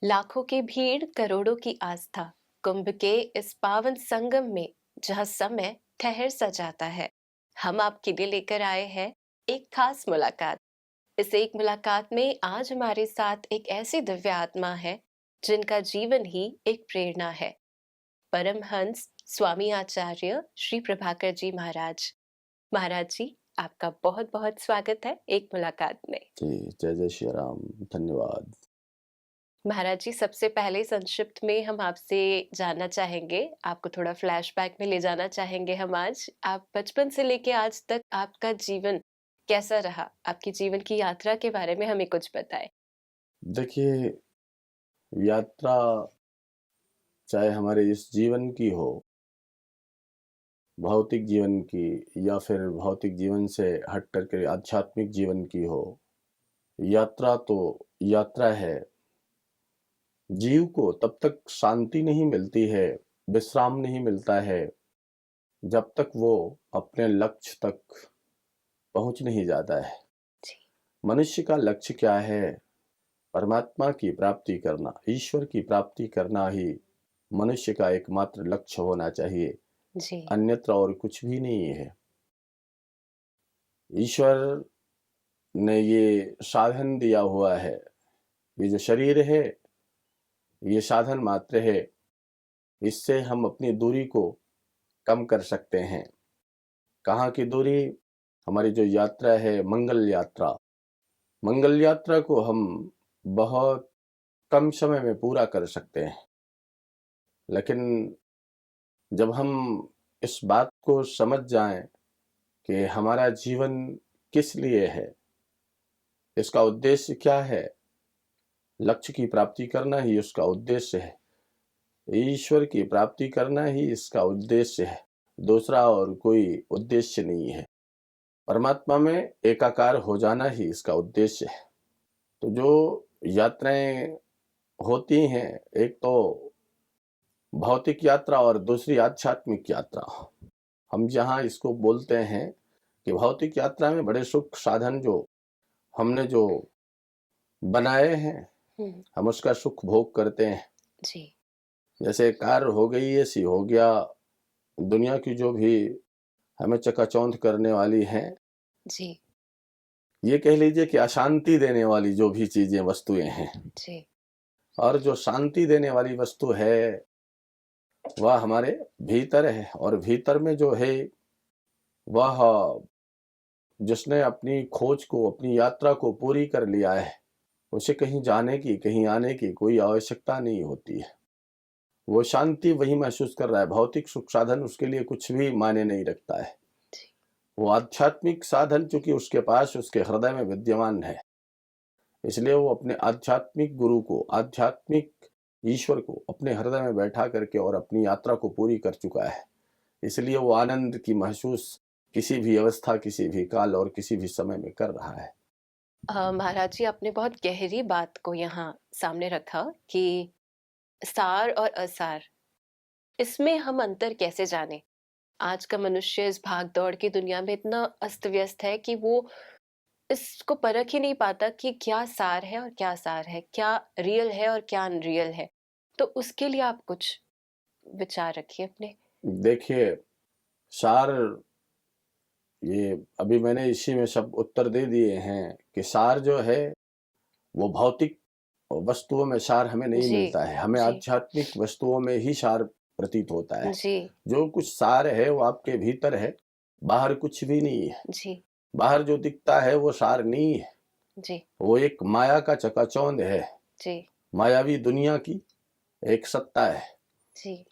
लाखों की भीड़, करोड़ों की आस्था। कुंभ के इस पावन संगम में जहाँ समय ठहर सा जाता है, हम आपके लिए लेकर आए हैं एक खास मुलाकात। इस एक मुलाकात में आज हमारे साथ एक ऐसी दिव्य आत्मा है जिनका जीवन ही एक प्रेरणा है। परमहंस स्वामी आचार्य श्री प्रभाकर जी महाराज। महाराज जी, आपका बहुत बहुत स्वागत है एक मुलाकात में। जी, जय जय श्री राम। धन्यवाद। महाराज जी, सबसे पहले संक्षिप्त में हम आपसे जानना चाहेंगे, आपको थोड़ा फ्लैशबैक में ले जाना चाहेंगे हम आज। आप बचपन से लेके आज तक आपका जीवन कैसा रहा? आपकी जीवन की यात्रा के बारे में हमें कुछ बताएँ। देखिए, यात्रा चाहे हमारे इस जीवन की हो, भौतिक जीवन की या फिर भौतिक जीवन से हट कर के आध्यात्मिक जीवन की हो, यात्रा तो यात्रा है। जीव को तब तक शांति नहीं मिलती है, विश्राम नहीं मिलता है, जब तक वो अपने लक्ष्य तक पहुँच नहीं जाता है। जी, मनुष्य का लक्ष्य क्या है? परमात्मा की प्राप्ति करना, ईश्वर की प्राप्ति करना ही मनुष्य का एकमात्र लक्ष्य होना चाहिए, जी, अन्यत्र और कुछ भी नहीं है। ईश्वर ने ये साधन दिया हुआ है, ये जो शरीर है, ये साधन मात्र है, इससे हम अपनी दूरी को कम कर सकते हैं। कहाँ की दूरी? हमारी जो यात्रा है मंगल यात्रा को हम बहुत कम समय में पूरा कर सकते हैं। लेकिन जब हम इस बात को समझ जाएं कि हमारा जीवन किस लिए है, इसका उद्देश्य क्या है, लक्ष्य की प्राप्ति करना ही उसका उद्देश्य है, ईश्वर की प्राप्ति करना ही इसका उद्देश्य है, दूसरा और कोई उद्देश्य नहीं है। परमात्मा में एकाकार हो जाना ही इसका उद्देश्य है। तो जो यात्राएं होती हैं, एक तो भौतिक यात्रा और दूसरी आध्यात्मिक यात्रा। हम जहाँ इसको बोलते हैं कि भौतिक यात्रा में बड़े सुख साधन जो हमने जो बनाए हैं, हुँ, हम उसका सुख भोग करते हैं। जी, जैसे कार हो गई, एसी हो गया, दुनिया की जो भी हमें चकाचौंध करने वाली हैं, जी, ये कह लीजिए कि अशांति देने वाली जो भी चीज़ें, वस्तुएँ हैं, जी, और जो शांति देने वाली वस्तु है, वह हमारे भीतर है। और भीतर में जो है, वह जिसने अपनी खोज को, अपनी यात्रा को पूरी कर लिया है, उसे कहीं जाने की, कहीं आने की कोई आवश्यकता नहीं होती है। वो शांति वही महसूस कर रहा है, भौतिक सुख साधन उसके लिए कुछ भी मायने नहीं रखता है। जी। वो आध्यात्मिक साधन चूँकि उसके पास, उसके हृदय में विद्यमान है, इसलिए वो अपने आध्यात्मिक गुरु को, आध्यात्मिक ईश्वर को अपने हृदय में बैठा करके और अपनी यात्रा को पूरी कर चुका है। इसलिए वो आनंद की महसूस किसी भी अवस्था, किसी भी काल और किसी भी समय में कर रहा है। महाराज जी, आपने बहुत गहरी बात को यहाँ सामने रखा कि सार और असार, इसमें हम अंतर कैसे जानें? आज का मनुष्य इस भाग-दौड़ की दुनिया में इतना अस्त-व्यस्त है कि वो इसको परख ही नहीं पाता कि क्या सार है और क्या असार है, क्या रियल है और क्या अनरियल है। तो उसके लिए आप कुछ विचार रखिए अपने। देखिए, सार, ये अभी मैंने इसी में सब उत्तर दे दिए हैं कि सार जो है, वो भौतिक वस्तुओं में सार हमें नहीं जी, मिलता है, हमें जी, आध्यात्मिक वस्तुओं में ही सार प्रतीत होता है। जी, जो कुछ सार है वो आपके भीतर है, बाहर कुछ भी नहीं है। जी, बाहर जो दिखता है वो सार नहीं है, जी, वो एक माया का चकाचौंध है, जी, मायावी दुनिया की एक सत्ता है। जी,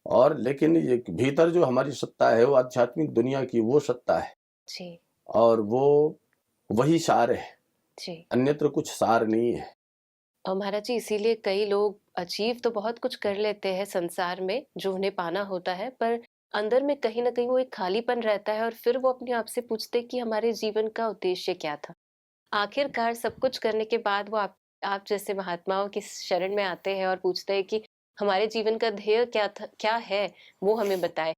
और लेकिन ये भीतर जो हमारी सत्ता है, वो आध्यात्मिक दुनिया की वो सत्ता है, जी, और वो वही सार है, जी। अन्यत्र कुछ सार नहीं है। और महाराज जी, इसीलिए कई लोग अचीव तो बहुत कुछ कर लेते हैं संसार में जो उन्हें पाना होता है, पर अंदर में कहीं न कहीं वो एक खालीपन रहता है और फिर वो अपने आप से पूछते हैं कि हमारे जीवन का उद्देश्य क्या था? आखिरकार सब कुछ करने के बाद वो आप जैसे महात्माओं की शरण में आते हैं और पूछते हैं कि हमारे जीवन का ध्येय क्या है? वो हमें बताएँ।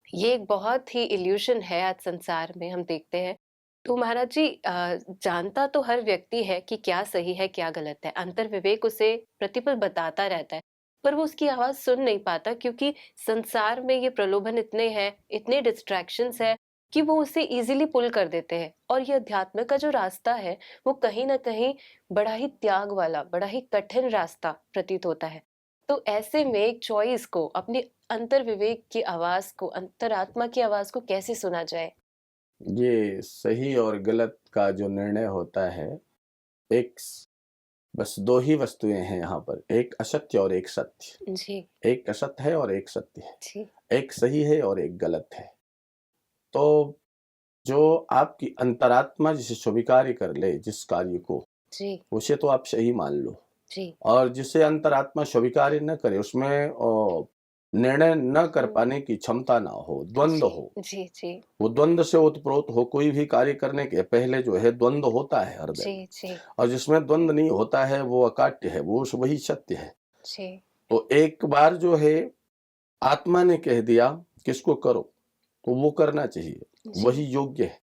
ये एक बहुत ही इल्यूशन है आज संसार में हम देखते हैं। तो महाराज जी, जानता तो हर व्यक्ति है कि क्या सही है क्या गलत है, अंतर विवेक उसे प्रतिपल बताता रहता है, पर वो उसकी आवाज सुन नहीं पाता क्योंकि संसार में ये प्रलोभन इतने हैं, इतने डिस्ट्रैक्शंस है कि वो उसे इजीली पुल कर देते हैं। और ये अध्यात्म का जो रास्ता है वो कहीं ना कहीं बड़ा ही त्याग वाला, बड़ा ही कठिन रास्ता प्रतीत होता है। तो ऐसे में एक चॉइस को, अपनी अंतर विवेक की आवाज को, अंतरात्मा की आवाज को कैसे सुना जाए? ये सही और गलत का जो निर्णय होता है, एक बस दो ही वस्तुएं हैं यहाँ पर, एक असत्य और एक सत्य। जी। एक असत्य है और एक सत्य है, जी। एक सही है और एक गलत है। तो जो आपकी अंतरात्मा जिसे स्वीकार कर ले जिस कार्य को, जी। उसे तो आप सही मान लो। जी। और जिसे अंतरात्मा स्वीकार न करे, उसमें निर्णय न कर हुँ। पाने की क्षमता ना हो, द्वंद जी, हो, जी, जी। वो द्वंद से ओतप्रोत हो, कोई भी कार्य करने के पहले जो है द्वंद होता है हृदय जी, में। जी, और जिसमें द्वंद नहीं होता है वो अकाट्य है, वो वही सत्य है। जी, तो एक बार जो है आत्मा ने कह दिया किसको करो, तो वो करना चाहिए, जी। वही योग्य है।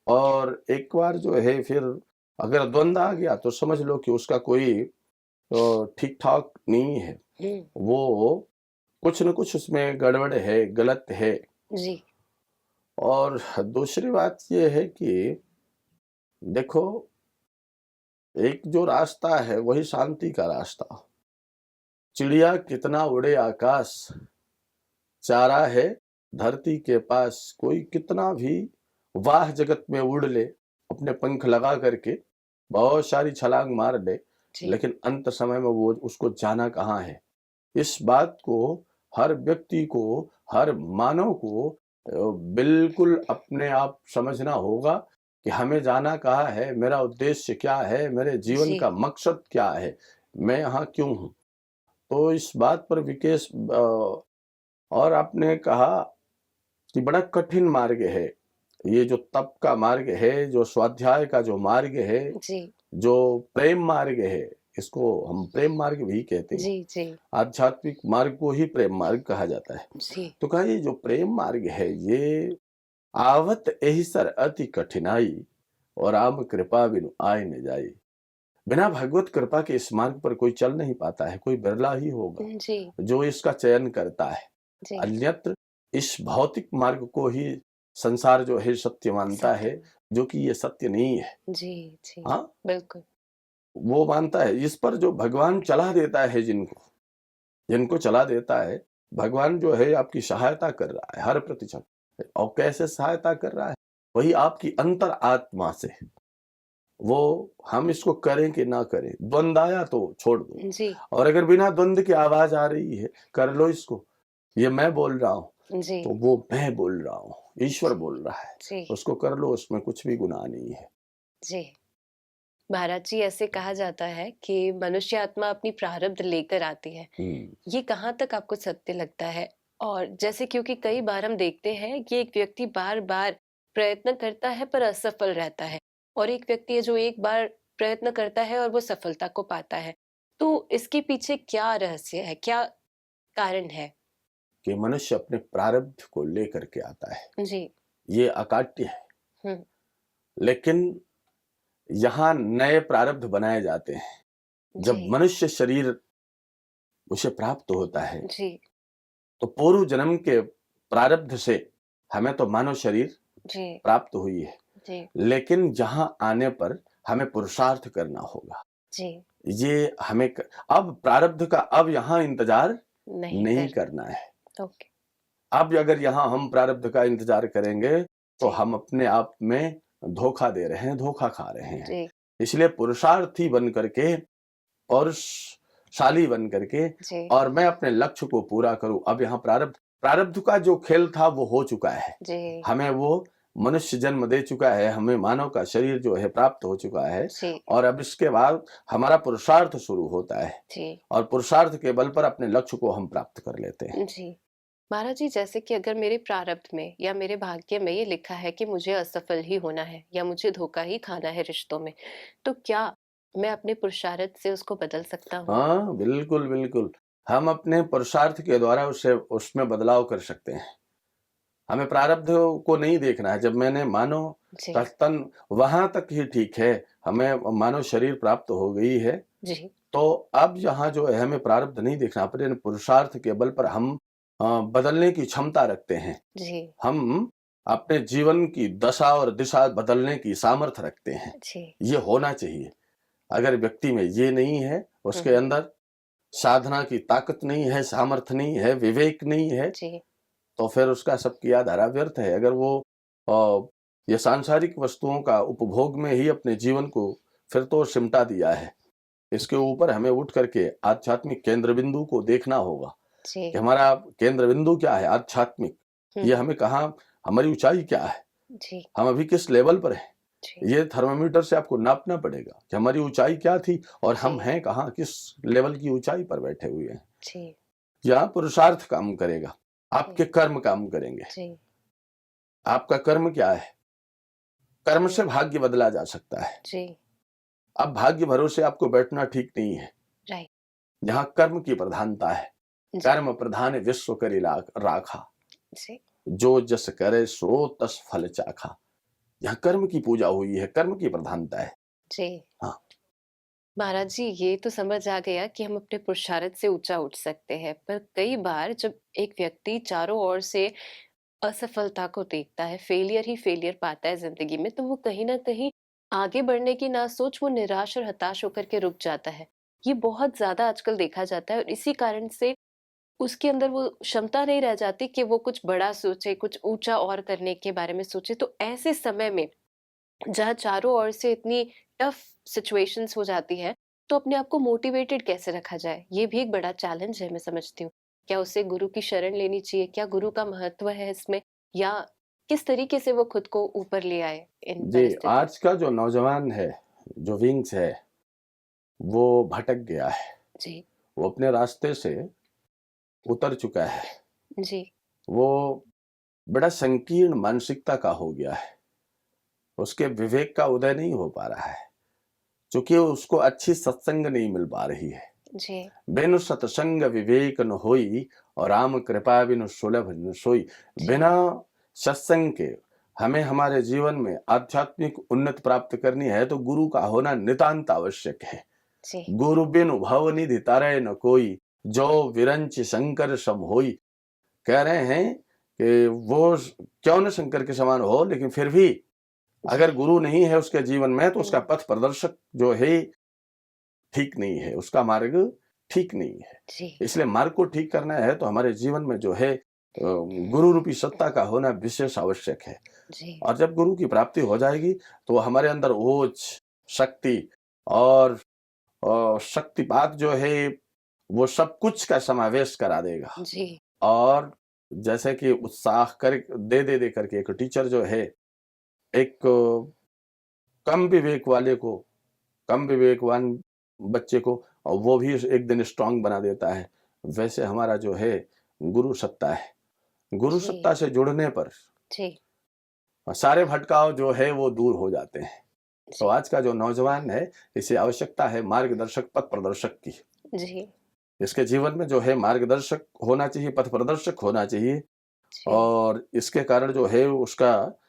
और एक बार जो है फिर अगर द्वंद आ गया तो समझ लो कि उसका कोई ठीक ठाक नहीं है, हुँ। वो कुछ न कुछ उसमें गड़बड़ है, गलत है। जी। और दूसरी बात ये है कि देखो, एक जो रास्ता है वही शांति का रास्ता। चिड़िया कितना उड़े आकाश, चारा है धरती के पास। कोई कितना भी वाह जगत में उड़ ले, अपने पंख लगा करके बहुत सारी छलांग मार ले, जी। लेकिन अंत समय में वो उसको जाना कहाँ है। इस बात को हर व्यक्ति को, हर मानव को बिल्कुल अपने आप समझना होगा कि हमें जाना कहाँ है, मेरा उद्देश्य क्या है, मेरे जीवन जी। का मकसद क्या है, मैं यहाँ क्यों हूँ। तो इस बात पर विकेश और आपने कहा कि बड़ा कठिन मार्ग है ये, जो तप का मार्ग है, जो स्वाध्याय का जो मार्ग है, जी। जो प्रेम मार्ग है, इसको हम प्रेम मार्ग भी कहते हैं। जी, जी, आध्यात्मिक मार्ग को ही प्रेम मार्ग कहा जाता है। जी। तो कहा ये जो प्रेम मार्ग है, ये आवत एहि सर अति कठिनाई, और राम कृपा बिनु आए न जाई। बिना भगवत कृपा के इस मार्ग पर कोई चल नहीं पाता है, कोई बिरला ही होगा जी, जो इसका चयन करता है। जी। अन्यत्र इस भौतिक मार्ग को ही संसार जो है सत्य मानता सत्य है, में। जो कि ये सत्य नहीं है। जी, जी। हाँ, बिल्कुल। वो मानता है इस पर जो भगवान चला देता है, जिनको जिनको चला देता है, भगवान जो है आपकी सहायता कर रहा है हर प्रतिक्षण। और कैसे सहायता कर रहा है? वही आपकी अंतर आत्मा से। वो हम इसको करें कि ना करें, द्वंद आया तो छोड़ दो। जी, और अगर बिना द्वंद की आवाज आ रही है, कर लो इसको, ये मैं बोल रहा हूँ, जी, तो वो मैं बोल रहा हूँ, ईश्वर जी, बोल रहा है, जी, उसको कर लो, उसमें कुछ भी गुनाह नहीं है। जी। महाराज जी, ऐसे कहा जाता है कि मनुष्य आत्मा अपनी प्रारब्ध लेकर आती है। हम्म, ये कहाँ तक आपको सत्य लगता है? और जैसे क्योंकि कई बार हम देखते हैं कि एक व्यक्ति बार-बार प्रयत्न करता है पर असफल रहता है, और एक व्यक्ति है जो एक बार प्रयत्न करता है और वो सफलता को पाता है। तो इसके पीछे क्या रहस्य है? क्या कारण है? कि मनुष्य अपने प्रारब्ध को लेकर के आता है, जी। ये अकाट्य है। हुँ। लेकिन यहाँ नए प्रारब्ध बनाए जाते हैं। जी। जब मनुष्य शरीर उसे प्राप्त होता है, जी। तो पूर्व जन्म के प्रारब्ध से हमें तो मानव शरीर जी। प्राप्त हुई है, जी। लेकिन यहाँ आने पर हमें पुरुषार्थ करना होगा। जी। ये हमें अब प्रारब्ध का अब यहाँ इंतजार नहीं नहीं करना। करना है। ओके। अब अगर यहाँ हम प्रारब्ध का इंतजार करेंगे, तो जी। हम अपने आप में धोखा दे रहे हैं, धोखा खा रहे हैं। जी। इसलिए पुरुषार्थी बन करके, पौरुषशाली बन करके, जी। और मैं अपने लक्ष्य को पूरा करूं। अब यहाँ प्रारब्ध प्रारब्ध का जो खेल था वो हो चुका है। जी। हमें वो मनुष्य जन्म दे चुका है, हमें मानव का शरीर जो है प्राप्त हो चुका है। जी। और अब इसके बाद हमारा पुरुषार्थ शुरू होता है, जी। और पुरुषार्थ के बल पर अपने लक्ष्य को हम प्राप्त कर लेते हैं। जी। महाराज जी, जैसे कि अगर मेरे प्रारब्ध में या मेरे भाग्य में ये लिखा है कि मुझे असफल ही होना है या मुझे धोखा ही खाना है रिश्तों में, तो क्या मैं अपने पुरुषार्थ से उसको बदल सकता हूँ? हाँ, बिल्कुल, बिल्कुल। हम अपने पुरुषार्थ के द्वारा उसे उसमें बदलाव कर सकते हैं। हमें प्रारब्ध को नहीं देखना है। जब मैंने मानो जी, तन वहां तक ही ठीक है, हमें मानव शरीर प्राप्त हो गई है, जी, तो अब यहाँ जो है हमें प्रारब्ध नहीं देखना, अपने पुरुषार्थ के बल पर हम बदलने की क्षमता रखते हैं। जी, हम अपने जीवन की दशा और दिशा बदलने की सामर्थ्य रखते हैं। जी, ये होना चाहिए। अगर व्यक्ति में ये नहीं है, उसके हुँ, अंदर साधना की ताकत नहीं है, सामर्थ्य नहीं है, विवेक नहीं है, जी, तो फिर उसका सब किया धरा व्यर्थ है। अगर वो अ, ये सांसारिक वस्तुओं का उपभोग में ही अपने जीवन को फिर तो सिमटा दिया है। इसके ऊपर हमें उठ करके आध्यात्मिक केंद्र बिंदु को देखना होगा कि जी, हमारा केंद्र बिंदु क्या है, आध्यात्मिक। हुँ, ये हुँ, हमें कहाँ, हमारी ऊंचाई क्या है, जी, हम अभी किस लेवल पर हैं। जी, ये थर्मामीटर से आपको नापना पड़ेगा कि हमारी ऊंचाई क्या थी और हम जी, हैं कहाँ, किस लेवल की ऊंचाई पर बैठे हुए हैं। जी, यहाँ पुरुषार्थ काम करेगा, आपके जी, कर्म काम करेंगे। जी, आपका कर्म क्या है? कर्म से हुँ, भाग्य बदला जा सकता है। जी, अब भाग्य भरोसे आपको बैठना ठीक नहीं है। राइट, यहाँ कर्म की प्रधानता है। जी, कर्म प्रधान विश्व करी राखा, जी, जो जस करे सो तस फल चाखा। यहाँ कर्म की पूजा हुई है, कर्म की प्रधानता है। जी। हाँ, महाराज जी, ये तो समझ आ गया कि हम अपने पुरुषार्थ से ऊँचा उठ सकते हैं, पर कई बार जब एक व्यक्ति चारों ओर से असफलता को देखता है, फेलियर ही फेलियर पाता है ज़िंदगी में, तो वो कहीं न कहीं आगे बढ़ने की ना सोच वो निराश और हताश होकर के रुक जाता है। ये बहुत ज़्यादा आजकल देखा जाता है और इसी कारण से उसके अंदर वो क्षमता नहीं रह जाती कि वो कुछ बड़ा सोचे, कुछ ऊँचा और करने के बारे में सोचे। तो ऐसे समय में जहाँ चारों ओर से इतनी टफ सिचुएशंस हो जाती हैं, तो अपने आप को मोटिवेटेड कैसे रखा जाए? ये भी एक बड़ा चैलेंज है मैं समझती हूँ। क्या उसे गुरु की शरण लेनी चाहिए? क्या गुरु का महत्व है इसमें? या किस तरीके से वो खुद को ऊपर ले आए इन जी, परिस्थितियों आज से? का जो नौजवान है, जो विंग्स है, वो भटक गया है। जी, वो अपने रास्ते से उतर चुका है। जी, वो बड़ा संकीर्ण मानसिकता का हो गया है। उसके विवेक का उदय नहीं हो पा रहा है, क्योंकि उसको अच्छी सत्संग नहीं मिल पा रही है। जी, बिनु सत्संग विवेक न होई, और राम कृपा बिनु सुलभ न सोई। जी, बिना सत्संग के हमें हमारे जीवन में आध्यात्मिक उन्नति प्राप्त करनी है तो गुरु का होना नितांत आवश्यक है। जी, गुरु बिनु भव निधि तरय न कोई, जो विरंच शंकर सम होई। कह रहे हैं कि वो क्यों न शंकर के समान हो, लेकिन फिर भी जी, अगर गुरु नहीं है उसके जीवन में तो उसका हुँ, पथ प्रदर्शक जो है ठीक नहीं है, उसका मार्ग ठीक नहीं है। जी, इसलिए मार्ग को ठीक करना है तो हमारे जीवन में जो है गुरु रूपी सत्ता का होना विशेष आवश्यक है। जी, और जब गुरु की प्राप्ति हो जाएगी तो हमारे अंदर ओज, शक्ति और शक्तिपात जो है वो सब कुछ का समावेश करा देगा। जी, और जैसे कि उत्साह कर दे करके एक टीचर जो है एक कम विवेक वाले को, कम विवेकवान बच्चे को, और वो भी एक दिन स्ट्रांग बना देता है। वैसे हमारा जो है गुरु सत्ता है। गुरु जी, सत्ता से जुड़ने पर जी, सारे भटकाव जो है वो दूर हो जाते हैं। तो जी, आज का जो नौजवान है, इसे आवश्यकता है मार्गदर्शक, पथ प्रदर्शक की। जी, इसके जीवन में जो है मार्गदर्शक होना चाहिए, पथ प्रदर्शक होना चाहिए, जी, और इसके कारण जो है उसका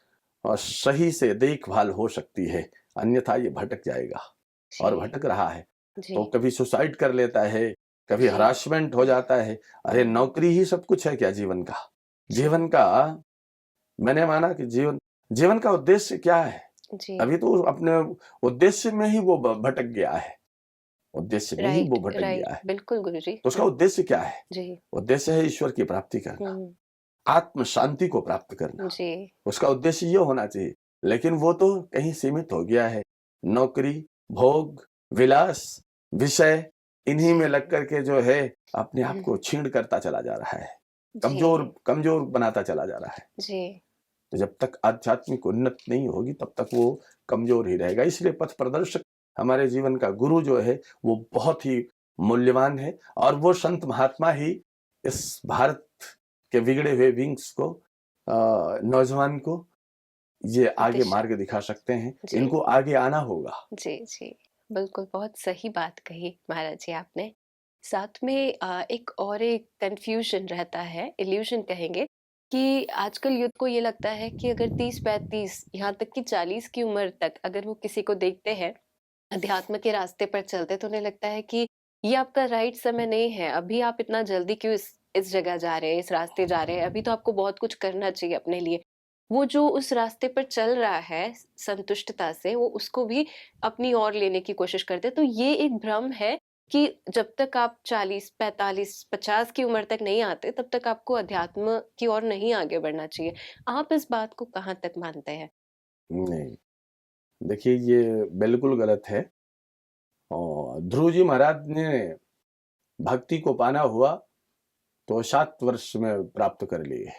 सही से देखभाल हो सकती है। अन्यथा ये भटक जाएगा और जी, भटक रहा है। जी, तो कभी सुसाइड कर लेता है, कभी जी, हरासमेंट हो जाता है। अरे हुँ, नौकरी ही सब कुछ है क्या जीवन का? जी, जीवन का मैंने माना कि जीवन जीवन का उद्देश्य क्या है? जी, अभी तो अपने उद्देश्य में ही वो भटक गया है। उद्देश्य में ही वो राइट, भटक राइट, गया है। बिल्कुल गुरुजी, तो उसका उद्देश्य क्या है? जी, उद्देश्य है ईश्वर की प्राप्ति करना, हुँ, आत्म शांति को प्राप्त करना। जी, उसका उद्देश्य ये होना चाहिए। लेकिन वो तो कहीं सीमित हो गया है। नौकरी, भोग, विलास, विषय, इन्हीं में लग जी, कर के जो है अपने आप को हुँ, क्षीण करता चला जा रहा है। जी, कमज़ोर बनाता चला जा रहा है। जी, तो जब तक आध्यात्मिक उन्नति नहीं होगी तब तक वो कमज़ोर ही रहेगा। इसलिए पथ प्रदर्शक हमारे जीवन का गुरु जो है वो बहुत ही मूल्यवान है, और वो संत महात्मा ही इस भारत के बिगड़े हुए विंग्स को, नौजवान को ये आगे दिशा मार्ग दिखा सकते हैं। जी, इनको आगे आना होगा। जी, जी, बिल्कुल, बहुत सही बात कही महाराज जी आपने। साथ में एक और एक कन्फ्यूज़न रहता है, इल्यूज़न कहेंगे कि आजकल यूथ को ये लगता है कि अगर 30-35 यहाँ तक कि 40 की उम्र तक अगर वो किसी को देखते हैं, अध्यात्म के रास्ते पर चलते, तो उन्हें लगता है कि ये आपका राइट समय नहीं है। अभी आप इतना जल्दी क्यों इस जगह जा रहे हैं, इस रास्ते जा रहे हैं? अभी तो आपको बहुत कुछ करना चाहिए अपने लिए। वो जो उस रास्ते पर चल रहा है संतुष्टता से, वो उसको भी अपनी ओर लेने की कोशिश करते हैं। तो ये एक भ्रम है कि जब तक आप 40, 45, 50 की उम्र तक नहीं आते, तब तक आपको अध्यात्म की ओर नहीं आगे बढ़ना चाहिए। आप इस बात को कहाँ तक मानते हैं? नहीं, देखिए ये बिल्कुल गलत है। और ध्रुव जी महाराज ने भक्ति को पाना हुआ तो 7 वर्ष में प्राप्त कर लिए,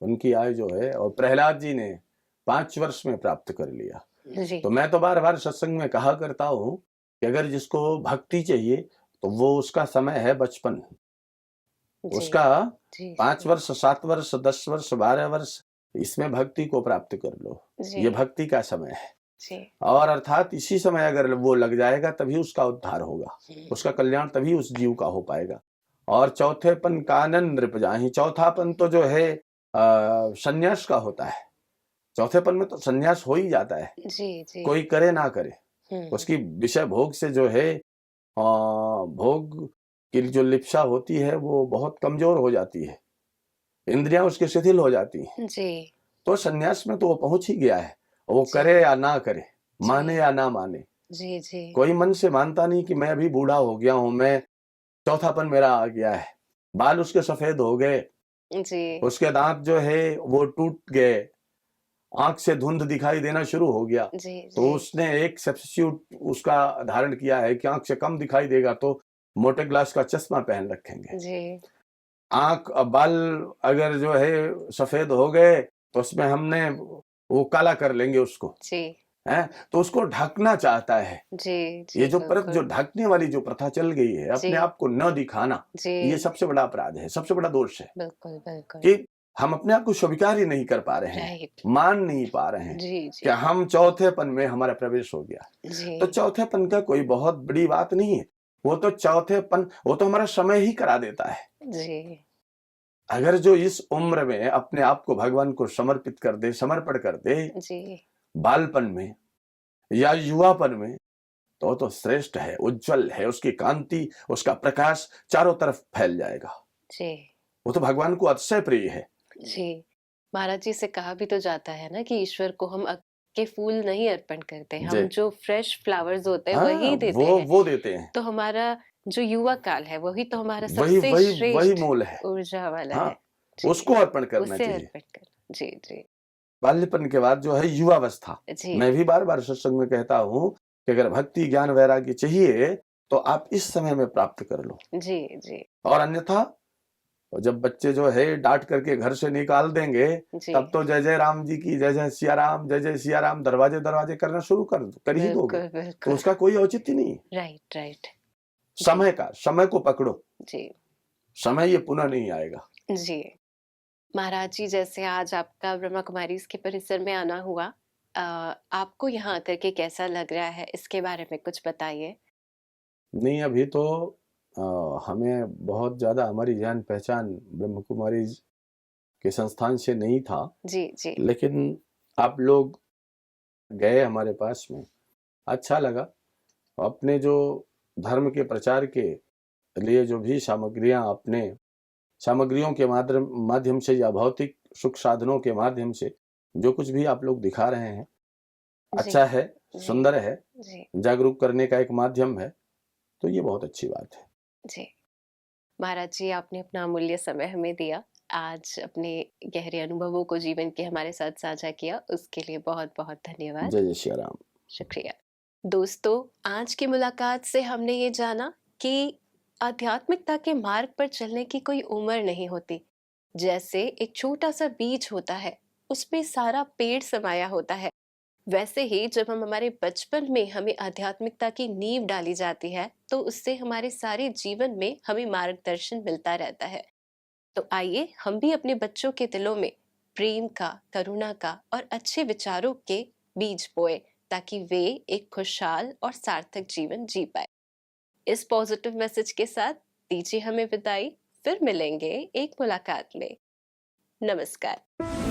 उनकी आयु जो है, और प्रहलाद जी ने 5 वर्ष में प्राप्त कर लिया। जी, तो मैं तो बार-बार सत्संग में कहा करता हूँ कि अगर जिसको भक्ति चाहिए, तो वो उसका समय है बचपन। जी, उसका जी, 5 जी, वर्ष, 7 वर्ष, 10 वर्ष, 12 वर्ष, इसमें भक्ति को प्राप्त कर लो। ये जी, भक्ति का समय है। जी। और अर्थात इसी समय अगर वो लग जाएगा, तभी उसका उद्धार होगा, उसका हुँ, कल्याण तभी उस जीव का हो पाएगा। और चौथेपन कानन नृप जाहि, चौथापन तो जो है संन्यास का होता है। चौथेपन में तो संन्यास हो ही जाता है, जी, जी। कोई करे ना करे। हुँ, उसकी विषय भोग से जो है भोग की जो लिप्सा होती है वो बहुत कमजोर हो जाती है, इंद्रियां उसकी शिथिल हो जाती हैं। जी, तो संन्यास में तो वो पहुंच ही गया है, वो जी, करे या ना करे, माने जी, या ना माने। जी, जी, कोई मन से मानता नहीं कि मैं अभी बूढ़ा हो गया हूं, मैं चौथापन मेरा आ गया है, बाल उसके सफेद हो गए, जी, उसके दांत जो है वो टूट गए, आंख से धुंध दिखाई देना शुरू हो गया। जी, तो जी, उसने एक सब्स्टिट्यूट उसका धारण किया है कि आंख से कम दिखाई देगा तो मोटे ग्लास का चश्मा पहन रखेंगे। जी, आंख बाल अगर जो है सफेद हो गए तो उसमें हमने वो काला कर लेंगे उसको, जी, है, तो उसको ढकना चाहता है। जी, ये जी, जो परत, जो बिल्कुल। ढकने वाली जो प्रथा चल गई है, अपने जी, आप को न दिखाना, ये जी, सबसे बड़ा अपराध है, सबसे बड़ा दोष है बिल्कुल, बिल्कुल। कि हम अपने आप को स्वीकार ही नहीं कर पा रहे हैं, राइट। मान नहीं पा रहे हैं जी, कि जी, हम चौथेपन में हमारा प्रवेश हो गया। तो जी, चौथेपन का कोई बहुत बड़ी बात नहीं है, वो तो चौथेपन, वो तो हमारा समय ही करा देता है। जी, अगर जो इस उम्र में अपने आप को भगवान को समर्पित कर दे, समर्पण कर दे, जी, बालपन में या युवापन में, तो श्रेष्ठ है, उज्जवल है, उसकी कांति, उसका प्रकाश चारों तरफ फैल जाएगा। जी, वो तो भगवान को अतिशय प्रिय है। जी। महाराज जी से कहा भी तो जाता है ना कि ईश्वर को हम के फूल नहीं अर्पण करते, जी, हम जो फ्रेश फ्लावर्स होते हैं हाँ, वही देते हैं। वो देते हैं। तो हमारा जो युवा काल है वही तो हमारा वही सबसे वही वही श्रेष्ठ मूल है। ऊर्जा वाला हाँ, है। जी, उसको अर्पण करना उसे चाहिए। अर्पित करना। जी, जी, बाल्यपन के बाद जो है युवावस्था। जी, मैं भी बार-बार सत्संग में कहता हूँ कि अगर भक्ति, ज्ञान, वैराग्य चाहिए, तो आप इस समय में प्राप्त कर लो। जी, जी, और अन्यथा जब बच्चे जो है डाँट करके घर से निकाल देंगे, जी, तब तो जय जय राम जी की, जय जय सिया राम, जय जय सिया राम, दरवाजे-दरवाजे करना शुरू कर ही दोगे। बिल्कुल, तो बिल्कुल। उसका कोई औचित्य नहीं है। Right, right. जी, समय को पकड़ो, जी, समय ये पुनः नहीं आएगा। जी। महाराज जी, जैसे आज आपका ब्रह्मा कुमारी इसके परिसर में आना हुआ, अ, आपको यहाँ आकर के कैसा लग रहा है? इसके बारे में कुछ बताइए। नहीं, अभी तो हमें बहुत ज़्यादा हमारी जान-पहचान ब्रह्म कुमारीज़ के संस्थान से नहीं था, जी, जी, लेकिन आप लोग गए हमारे पास में, अच्छा लगा। अपने जो धर्म के प्रचार के लिए जो भी सामग्रियाँ आपने, सामग्रियों के माध्यम माध्यम से या भौतिक सुख साधनों के माध्यम से जो कुछ भी आप लोग दिखा रहे हैं, जी, अच्छा है, जी, सुंदर है, जी, जागरूक करने का एक माध्यम है, तो ये बहुत अच्छी बात है। जी। महाराज जी, आपने अपना अमूल्य समय हमें दिया। आज अपने गहरे अनुभवों को जीवन के हमारे साथ साझा किया, उसके लिए बहुत-बहुत धन्यवाद। जय जय श्री राम। शुक्रिया। दोस्तों, आज की मुलाकात से हमने ये जाना कि आध्यात्मिकता के मार्ग पर चलने की कोई उम्र नहीं होती। जैसे एक छोटा सा बीज होता है, उसमें सारा पेड़ समाया होता है। वैसे ही जब हम हमारे बचपन में हमें आध्यात्मिकता की नींव डाली जाती है, तो उससे हमारे सारे जीवन में हमें मार्गदर्शन मिलता रहता है। तो आइए हम भी अपने बच्चों के दिलों में प्रेम का, करुणा का और अच्छे विचारों के बीज बोए, ताकि वे एक खुशहाल और सार्थक जीवन जी पाए। इस पॉजिटिव मैसेज के साथ दीजिए हमें विदाई। फिर मिलेंगे एक मुलाकात में। नमस्कार।